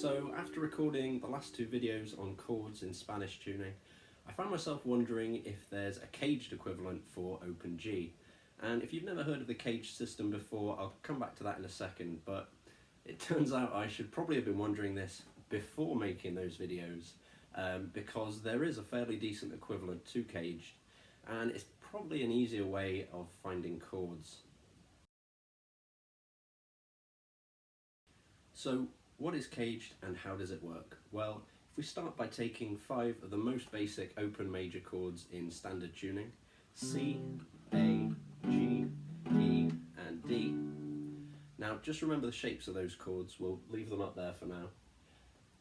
So after recording the last two videos on chords in Spanish tuning, I found myself wondering if there's a caged equivalent for open G. And if you've never heard of the caged system before, I'll come back to that in a second, but it turns out I should probably have been wondering this before making those videos, because there is a fairly decent equivalent to caged, and it's probably an easier way of finding chords. So what is caged and how does it work? Well, if we start by taking 5 of the most basic open major chords in standard tuning, C, A, G, E and D. Now just remember the shapes of those chords, we'll leave them up there for now.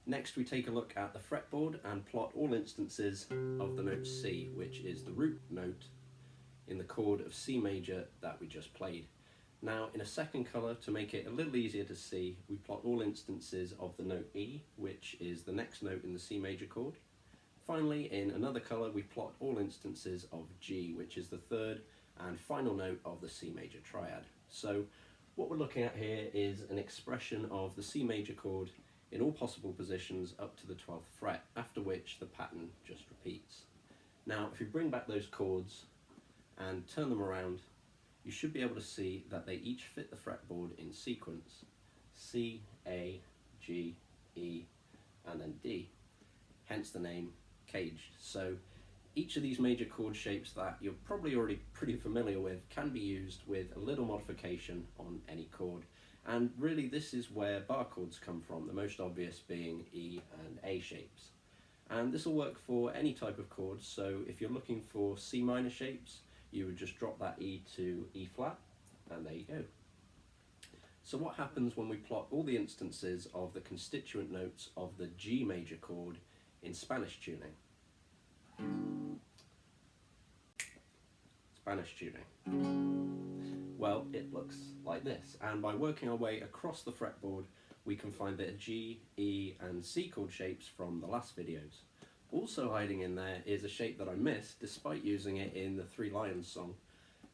Next we take a look at the fretboard and plot all instances of the note C, which is the root note in the chord of C major that we just played. Now in a second colour, to make it a little easier to see, we plot all instances of the note E, which is the next note in the C major chord. Finally, in another colour, we plot all instances of G, which is the third and final note of the C major triad. So what we're looking at here is an expression of the C major chord in all possible positions up to the 12th fret, after which the pattern just repeats. Now if you bring back those chords and turn them around, you should be able to see that they each fit the fretboard in sequence: C, A, G, E, and then D, hence the name caged. So each of these major chord shapes that you're probably already pretty familiar with can be used with a little modification on any chord. And really this is where bar chords come from, the most obvious being E and A shapes. And this will work for any type of chord, so if you're looking for C minor shapes, you would just drop that E to E flat, and there you go. So what happens when we plot all the instances of the constituent notes of the G major chord in Spanish tuning? Spanish tuning. Well, it looks like this, and by working our way across the fretboard, we can find the G, E, and C chord shapes from the last videos. Also hiding in there is a shape that I missed despite using it in the Three Lions song.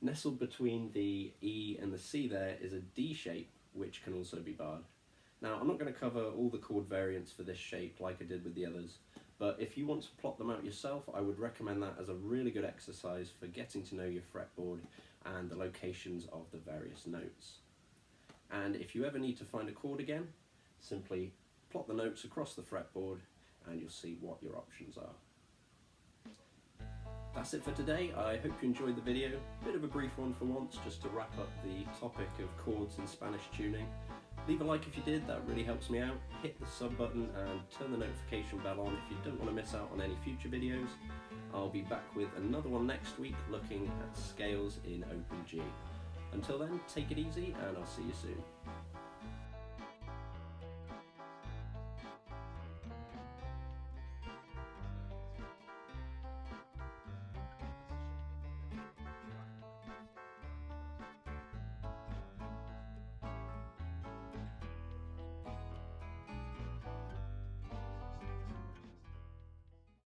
Nestled between the E and the C there is a D shape, which can also be barred. Now I'm not going to cover all the chord variants for this shape like I did with the others, but if you want to plot them out yourself, I would recommend that as a really good exercise for getting to know your fretboard and the locations of the various notes. And if you ever need to find a chord again, simply plot the notes across the fretboard and you'll see what your options are. That's it for today. I hope you enjoyed the video. Bit of a brief one for once, just to wrap up the topic of chords in Spanish tuning. Leave a like if you did, that really helps me out. Hit the sub button and turn the notification bell on if you don't want to miss out on any future videos. I'll be back with another one next week looking at scales in open G. Until then, take it easy and I'll see you soon.